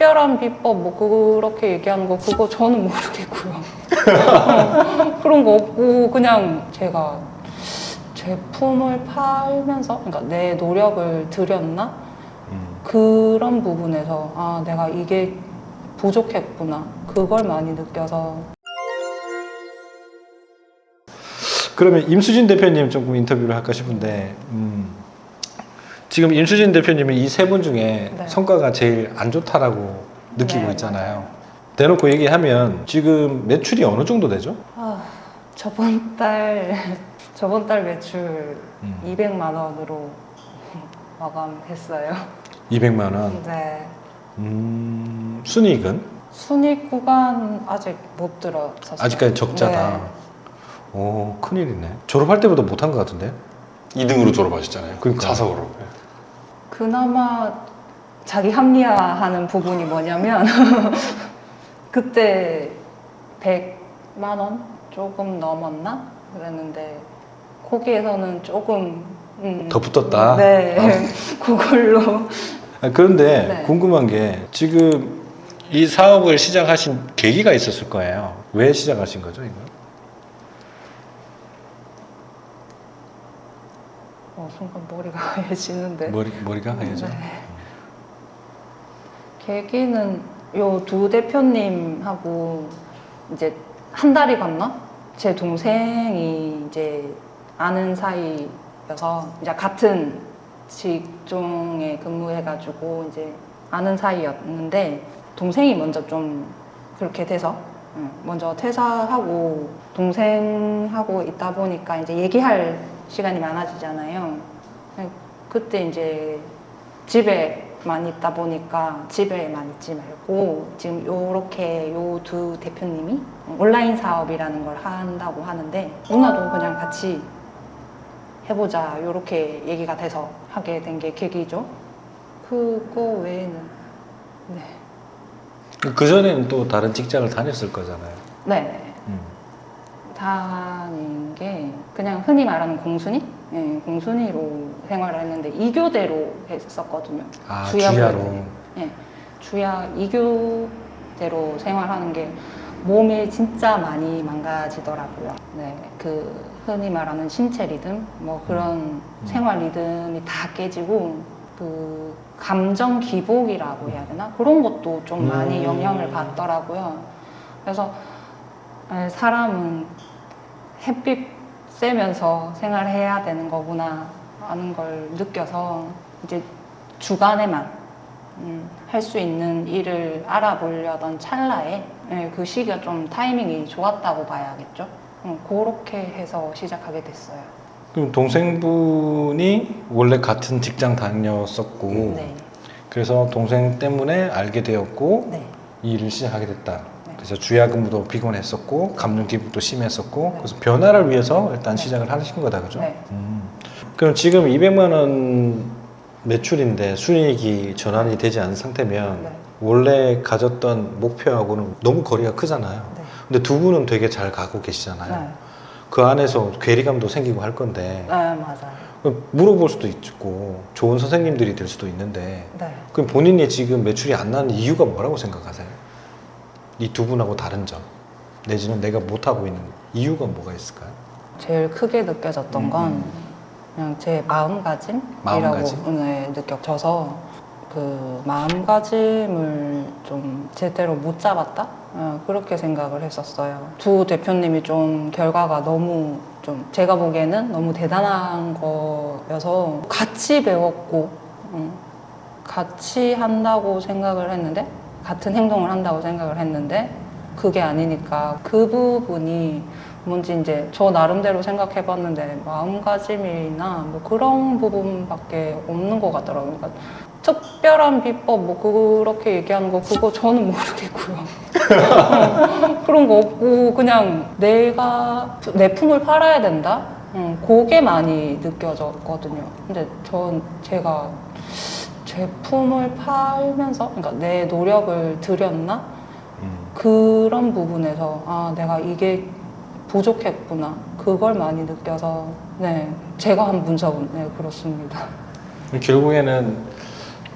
특별한 비법 뭐 그렇게 얘기하는 거 그거 저는 모르겠고요. 그런 거 없고 그냥 제가 제품을 팔면서 그러니까 내 노력을 들였나? 그런 부분에서 아 내가 이게 부족했구나 그걸 많이 느껴서. 그러면 임수진 대표님 조금 인터뷰를 할까 싶은데 지금 임수진 대표님이 이 세 분 중에 네. 성과가 제일 안 좋다라고 느끼고 네, 있잖아요. 맞아요. 대놓고 얘기하면 지금 매출이 어느 정도 되죠? 아, 저번 달 매출 200만 원으로 마감했어요. 200만 원. 네. 순이익은? 순익 구간 아직 못 들어섰어요. 아직까지 적자다. 네. 오, 큰일이네. 졸업할 때보다 못한 것 같은데? 2등으로 졸업하셨잖아요. 그러니까. 자석으로. 그나마 자기 합리화하는 부분이 뭐냐면 그때 100만 원 조금 넘었나? 그랬는데 거기에서는 조금 더 붙었다? 네. 그걸로 그런데 네. 궁금한 게 지금 이 사업을 시작하신 계기가 있었을 거예요. 왜 시작하신 거죠, 이거? 순간 머리가 하얘지는데. 머리가 하얘져. 네. 계기는 요 두 대표님하고 이제 한 달이 갔나? 제 동생이 이제 아는 사이여서 이제 같은 직종에 근무해가지고 이제 아는 사이였는데 동생이 먼저 좀 그렇게 돼서 먼저 퇴사하고 동생하고 있다 보니까 이제 얘기할 시간이 많아지잖아요. 그때 이제 집에만 있다 보니까 집에만 있지 말고 지금 요렇게 요 두 대표님이 온라인 사업이라는 걸 한다고 하는데 누나도 그냥 같이 해보자 요렇게 얘기가 돼서 하게 된 게 계기죠. 그거 외에는 네. 그 전에는 또 다른 직장을 다녔을 거잖아요. 네. 다닌 게 그냥 흔히 말하는 공순이? 네, 공순이로 생활을 했는데 2교대로 했었거든요. 아, 주야로. 주야로. 네, 주야 2교대로 생활하는 게 몸이 진짜 많이 망가지더라고요. 네, 그 흔히 말하는 신체 리듬, 뭐 그런 생활 리듬이 다 깨지고 그 감정 기복이라고 해야 되나? 그런 것도 좀 많이 영향을 받더라고요. 그래서 사람은 햇빛 쐬면서 생활해야 되는 거구나 하는 걸 느껴서 이제 주간에만 할 수 있는 일을 알아보려던 찰나에 그 시기가 좀 타이밍이 좋았다고 봐야겠죠. 그렇게 해서 시작하게 됐어요. 그럼 동생분이 원래 같은 직장 다녔었고 네. 그래서 동생 때문에 알게 되었고 네. 이 일을 시작하게 됐다. 네. 그래서 주야 근무도 피곤했었고 감정 기복도 심했었고 네. 그래서 변화를 위해서 일단 네. 시작을 하신 거다, 그죠? 네. 그럼 지금 200만 원 매출인데 순이익이 전환이 되지 않은 상태면 네. 원래 가졌던 목표하고는 너무 거리가 크잖아요. 네. 근데 두 분은 되게 잘 가고 계시잖아요. 네. 그 안에서 괴리감도 생기고 할 건데 네, 맞아요. 그럼 물어볼 수도 있고 좋은 선생님들이 될 수도 있는데 네. 그럼 본인이 지금 매출이 안 나는 이유가 뭐라고 생각하세요? 이 두 분하고 다른 점 내지는 내가 못하고 있는 이유가 뭐가 있을까요? 제일 크게 느껴졌던 건 그냥 제 마음가짐이라고 마음가짐? 네, 느껴져서 그 마음가짐을 좀 제대로 못 잡았다? 그렇게 생각을 했었어요. 두 대표님이 좀 결과가 너무 좀 제가 보기에는 너무 대단한 거여서 같이 배웠고 같이 한다고 생각을 했는데 같은 행동을 한다고 생각을 했는데 그게 아니니까 그 부분이 뭔지 이제 저 나름대로 생각해 봤는데 마음가짐이나 뭐 그런 부분밖에 없는 것 같더라고요. 그러니까 특별한 비법 뭐 그렇게 얘기하는 거 그거 저는 모르겠고요. 그런 거 없고 그냥 내가 내 품을 팔아야 된다? 그게 많이 느껴졌거든요. 근데 제가 제품을 팔면서 그러니까 내 노력을 들였나? 그런 부분에서 아 내가 이게 부족했구나 그걸 많이 느껴서 네 제가 한 분석은 네 그렇습니다. 결국에는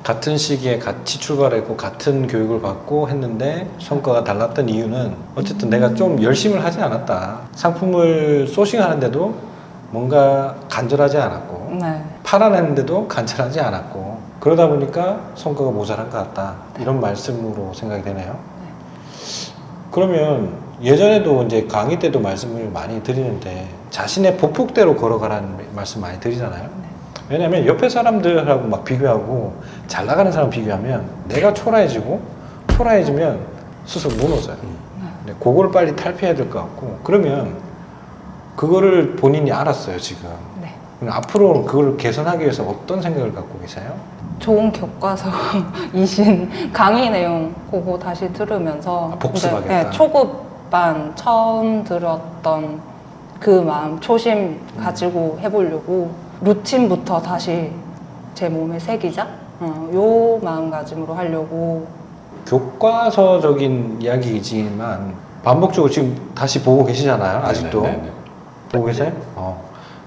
같은 시기에 같이 출발했고 같은 교육을 받고 했는데 성과가 달랐던 이유는 어쨌든 내가 좀 열심을 하지 않았다. 상품을 소싱하는데도 뭔가 간절하지 않았고 네. 팔아내는데도 간절하지 않았고 그러다 보니까 성과가 모자란 것 같다. 이런 말씀으로 생각이 되네요. 그러면 예전에도 이제 강의 때도 말씀을 많이 드리는데 자신의 보폭대로 걸어가라는 말씀 많이 드리잖아요. 왜냐면 옆에 사람들하고 막 비교하고 잘 나가는 사람 비교하면 내가 초라해지면 스스로 무너져요. 근데 그걸 빨리 탈피해야 될 것 같고 그러면 그거를 본인이 알았어요 지금. 네. 그럼 앞으로 그걸 개선하기 위해서 어떤 생각을 갖고 계세요? 좋은 교과서이신 강의 내용 그거 다시 들으면서 복습하겠다. 네, 초급반 처음 들었던 그 마음 초심 가지고 해보려고 루틴부터 다시 제 몸에 새기자 요 마음가짐으로 하려고. 교과서적인 이야기이지만 반복적으로 지금 다시 보고 계시잖아요. 아직도 네네네. 보고 계세요?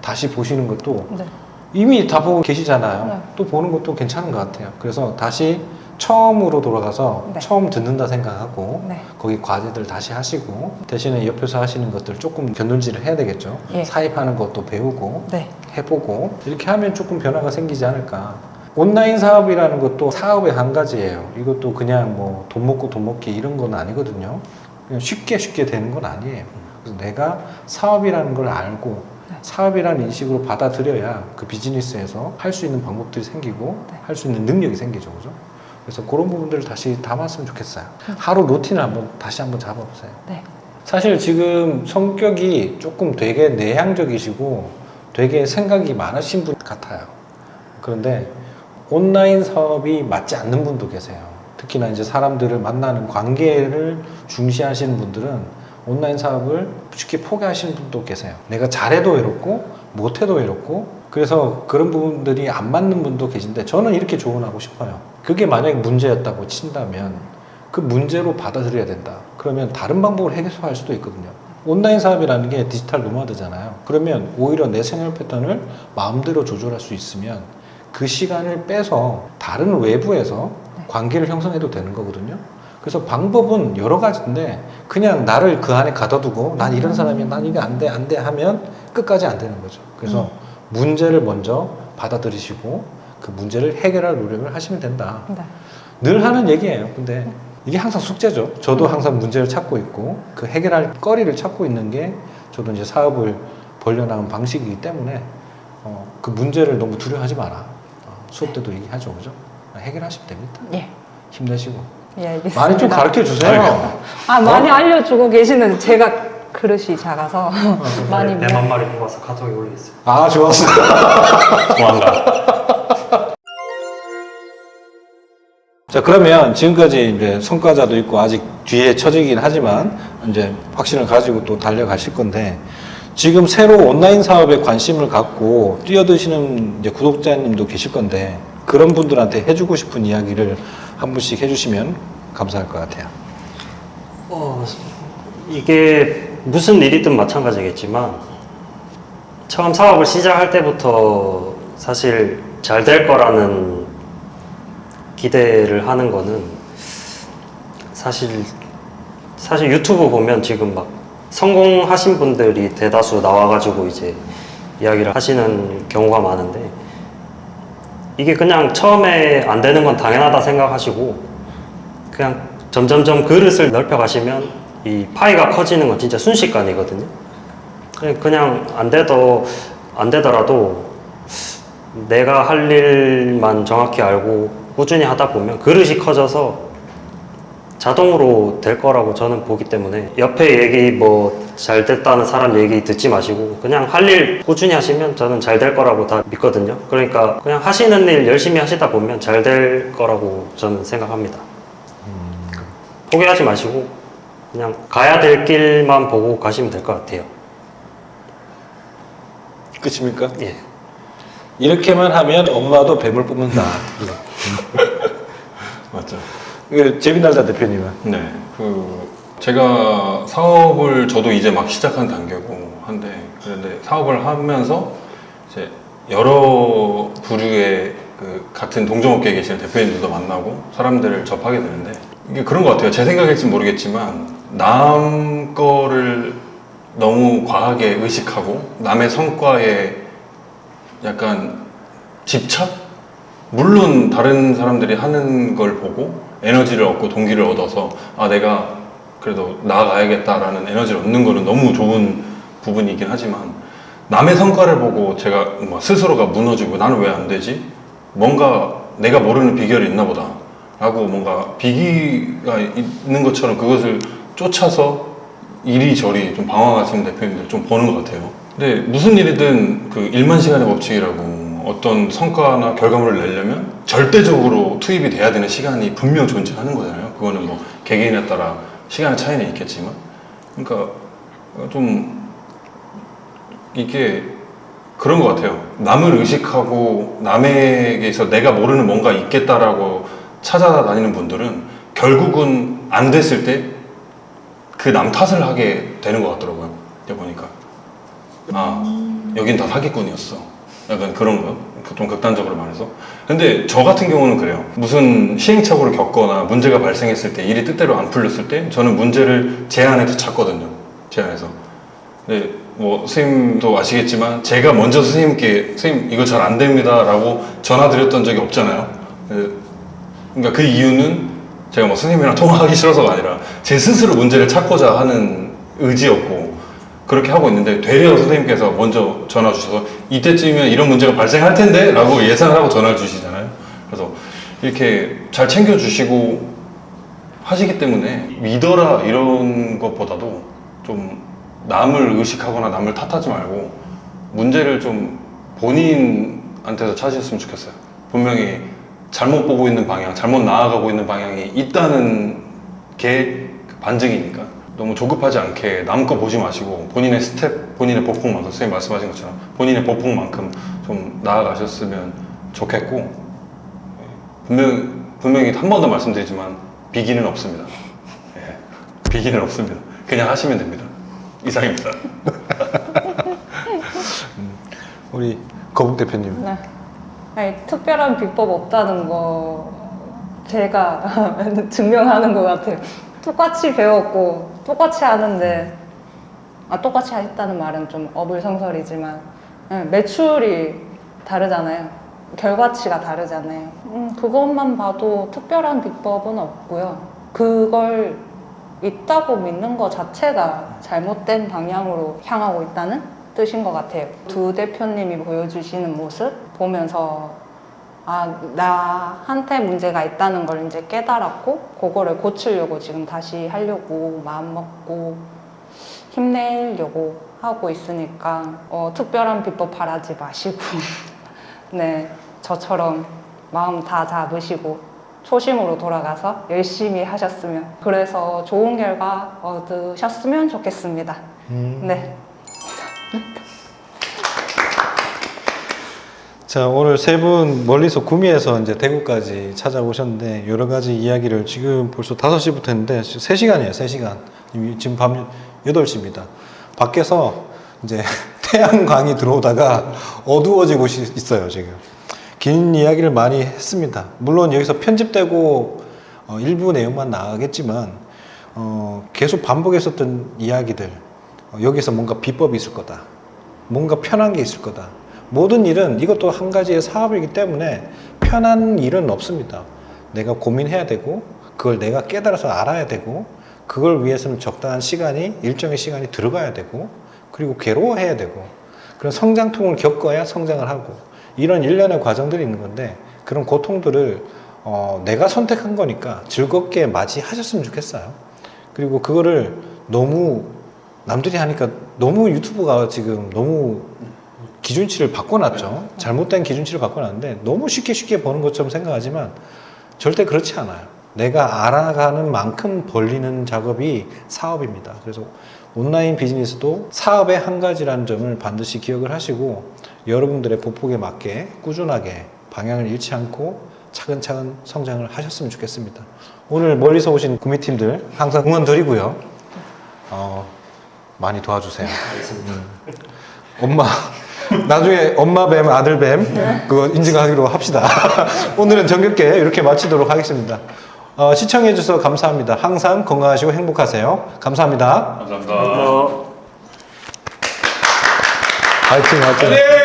다시 보시는 것도 네. 이미 다 보고 계시잖아요. 네. 또 보는 것도 괜찮은 것 같아요. 그래서 다시 처음으로 돌아가서 네. 처음 듣는다 생각하고 네. 거기 과제들 다시 하시고 대신에 옆에서 하시는 것들 조금 견눈질을 해야 되겠죠. 예. 사입하는 것도 배우고 네. 해보고 이렇게 하면 조금 변화가 생기지 않을까. 온라인 사업이라는 것도 사업의 한 가지예요. 이것도 그냥 뭐 돈 먹고 돈 먹기 이런 건 아니거든요. 그냥 쉽게 되는 건 아니에요. 그래서 내가 사업이라는 걸 알고 사업이라는 인식으로 받아들여야 그 비즈니스에서 할 수 있는 방법들이 생기고 할 수 있는 능력이 생기죠. 그죠? 그래서 그런 부분들을 다시 담았으면 좋겠어요. 하루 루틴을 다시 한번 잡아보세요. 네. 사실 지금 성격이 조금 되게 내향적이시고 되게 생각이 많으신 분 같아요. 그런데 온라인 사업이 맞지 않는 분도 계세요. 특히나 이제 사람들을 만나는 관계를 중시하시는 분들은 온라인 사업을 쉽게 포기하시는 분도 계세요. 내가 잘해도 외롭고 못해도 외롭고 그래서 그런 부분들이 안 맞는 분도 계신데 저는 이렇게 조언하고 싶어요. 그게 만약에 문제였다고 친다면 그 문제로 받아들여야 된다. 그러면 다른 방법을 해소할 수도 있거든요. 온라인 사업이라는 게 디지털 노마드잖아요. 그러면 오히려 내 생활 패턴을 마음대로 조절할 수 있으면 그 시간을 빼서 다른 외부에서 관계를 형성해도 되는 거거든요. 그래서 방법은 여러 가지인데 그냥 나를 그 안에 가둬두고 난 이런 사람이야 난 이게 안 돼 하면 끝까지 안 되는 거죠. 그래서 문제를 먼저 받아들이시고 그 문제를 해결할 노력을 하시면 된다. 네. 늘 하는 얘기예요. 근데 이게 항상 숙제죠. 저도 항상 문제를 찾고 있고 그 해결할 거리를 찾고 있는 게 저도 이제 사업을 벌려나간 방식이기 때문에 그 문제를 너무 두려워하지 마라. 수업 때도 얘기하죠. 그죠? 해결하시면 됩니다. 예. 힘내시고. 예, 알겠습니다. 많이 좀 가르쳐 주세요. 많이 알려주고 계시는 제가 그릇이 작아서 많이 내 맘말이 뽑아서 카톡에 올리겠어요. 아, 좋았어. 조만간. 자, 그러면 지금까지 이제 성과자도 있고 아직 뒤에 처지긴 하지만 이제 확신을 가지고 또 달려가실 건데 지금 새로 온라인 사업에 관심을 갖고 뛰어드시는 이제 구독자님도 계실 건데 그런 분들한테 해주고 싶은 이야기를 한 분씩 해주시면 감사할 것 같아요. 이게 무슨 일이든 마찬가지겠지만 처음 사업을 시작할 때부터 사실 잘 될 거라는 기대를 하는 거는 사실 유튜브 보면 지금 막 성공하신 분들이 대다수 나와가지고 이제 이야기를 하시는 경우가 많은데 이게 그냥 처음에 안 되는 건 당연하다 생각하시고 그냥 점점점 그릇을 넓혀가시면 이 파이가 커지는 건 진짜 순식간이거든요. 그냥 안 되더라도 내가 할 일만 정확히 알고 꾸준히 하다 보면 그릇이 커져서 자동으로 될 거라고 저는 보기 때문에 옆에 얘기 뭐 잘 됐다는 사람 얘기 듣지 마시고 그냥 할 일 꾸준히 하시면 저는 잘 될 거라고 다 믿거든요. 그러니까 그냥 하시는 일 열심히 하시다 보면 잘 될 거라고 저는 생각합니다. 포기하지 마시고 그냥 가야 될 길만 보고 가시면 될 것 같아요. 끝입니까? 예. 이렇게만 하면 엄마도 뱀을 뽑는다. 맞죠. 재빈달다 대표님은? 네. 제가 사업을 저도 이제 막 시작한 단계고 한데 그런데 사업을 하면서 이제 여러 부류의 그 같은 동종업계에 계시는 대표님들도 만나고 사람들을 접하게 되는데 이게 그런 것 같아요. 제 생각일지 모르겠지만 남 거를 너무 과하게 의식하고 남의 성과에 약간 집착? 물론 다른 사람들이 하는 걸 보고 에너지를 얻고 동기를 얻어서 아 내가 그래도 나아가야겠다라는 에너지를 얻는 거는 너무 좋은 부분이긴 하지만 남의 성과를 보고 제가 뭐 스스로가 무너지고 나는 왜 안 되지? 뭔가 내가 모르는 비결이 있나 보다 라고 뭔가 비기가 있는 것처럼 그것을 쫓아서 이리저리 좀 방황하시는 대표님들 좀 보는 것 같아요. 근데 무슨 일이든 그 1만 시간의 법칙이라고 어떤 성과나 결과물을 내려면 절대적으로 투입이 돼야 되는 시간이 분명 존재하는 거잖아요. 그거는 뭐 개개인에 따라 시간의 차이는 있겠지만 그러니까 좀 이게 그런 것 같아요. 남을 의식하고 남에게서 내가 모르는 뭔가 있겠다라고 찾아다니는 분들은 결국은 안 됐을 때 그 남 탓을 하게 되는 것 같더라고요. 이제 보니까 아 여긴 다 사기꾼이었어. 약간 그런 거. 좀 극단적으로 말해서. 근데 저 같은 경우는 그래요. 무슨 시행착오를 겪거나 문제가 발생했을 때 일이 뜻대로 안 풀렸을 때 저는 문제를 제 안에서 찾거든요. 제 안에서. 근데 뭐 선생님도 아시겠지만 제가 먼저 선생님께 선생님 이거 잘 안 됩니다 라고 전화드렸던 적이 없잖아요. 그러니까 그 이유는 제가 뭐 선생님이랑 통화하기 싫어서가 아니라 제 스스로 문제를 찾고자 하는 의지였고 그렇게 하고 있는데 되려 선생님께서 먼저 전화 주셔서 이때쯤이면 이런 문제가 발생할 텐데 라고 예상을 하고 전화를 주시잖아요. 그래서 이렇게 잘 챙겨주시고 하시기 때문에 믿어라 이런 것보다도 좀 남을 의식하거나 남을 탓하지 말고 문제를 좀 본인한테서 찾으셨으면 좋겠어요. 분명히 잘못 보고 있는 방향, 잘못 나아가고 있는 방향이 있다는 게 반증이니까 너무 조급하지 않게 남 거 보지 마시고 본인의 스텝, 본인의 보폭만큼 선생님 말씀하신 것처럼 본인의 보폭만큼 좀 나아가셨으면 좋겠고 분명히 한 번 더 말씀드리지만 비기는 없습니다. 예, 비기는 없습니다. 그냥 하시면 됩니다. 이상입니다. 우리 거북 대표님. 네. 아니, 특별한 비법 없다는 거 제가 증명하는 것 같아요. 똑같이 배웠고 똑같이 하는데 똑같이 했다는 말은 좀 어불성설이지만 매출이 다르잖아요. 결과치가 다르잖아요. 그것만 봐도 특별한 비법은 없고요. 그걸 있다고 믿는 것 자체가 잘못된 방향으로 향하고 있다는 뜻인 것 같아요. 두 대표님이 보여주시는 모습 보면서 나한테 문제가 있다는 걸 이제 깨달았고 그거를 고치려고 지금 다시 하려고 마음먹고 힘내려고 하고 있으니까 특별한 비법 바라지 마시고 네, 저처럼 마음 다 잡으시고 초심으로 돌아가서 열심히 하셨으면 그래서 좋은 결과 얻으셨으면 좋겠습니다. 네. 자, 오늘 세 분 멀리서 구미에서 이제 대구까지 찾아오셨는데 여러 가지 이야기를 지금 벌써 5시부터 했는데 3시간이에요, 3시간. 지금 밤 8시입니다. 밖에서 이제 태양광이 들어오다가 어두워지고 있어요, 지금. 긴 이야기를 많이 했습니다. 물론 여기서 편집되고 일부 내용만 나가겠지만 계속 반복했었던 이야기들 여기서 뭔가 비법이 있을 거다. 뭔가 편한 게 있을 거다. 모든 일은 이것도 한 가지의 사업이기 때문에 편한 일은 없습니다. 내가 고민해야 되고 그걸 내가 깨달아서 알아야 되고 그걸 위해서는 적당한 시간이 일정의 시간이 들어가야 되고 그리고 괴로워해야 되고 그런 성장통을 겪어야 성장을 하고 이런 일련의 과정들이 있는 건데 그런 고통들을 내가 선택한 거니까 즐겁게 맞이하셨으면 좋겠어요. 그리고 그거를 너무 남들이 하니까 너무 유튜브가 지금 너무 기준치를 바꿔놨죠. 잘못된 기준치를 바꿔놨는데 너무 쉽게 보는 것처럼 생각하지만 절대 그렇지 않아요. 내가 알아가는 만큼 벌리는 작업이 사업입니다. 그래서 온라인 비즈니스도 사업의 한 가지라는 점을 반드시 기억을 하시고 여러분들의 보폭에 맞게 꾸준하게 방향을 잃지 않고 차근차근 성장을 하셨으면 좋겠습니다. 오늘 멀리서 오신 구미팀들 항상 응원 드리고요. 많이 도와주세요. 엄마 나중에 엄마 뱀, 아들 뱀 그거 인증하기로 합시다. 오늘은 정겹게 이렇게 마치도록 하겠습니다. 시청해주셔서 감사합니다. 항상 건강하시고 행복하세요. 감사합니다. 감사합니다. 화이팅, 화이팅.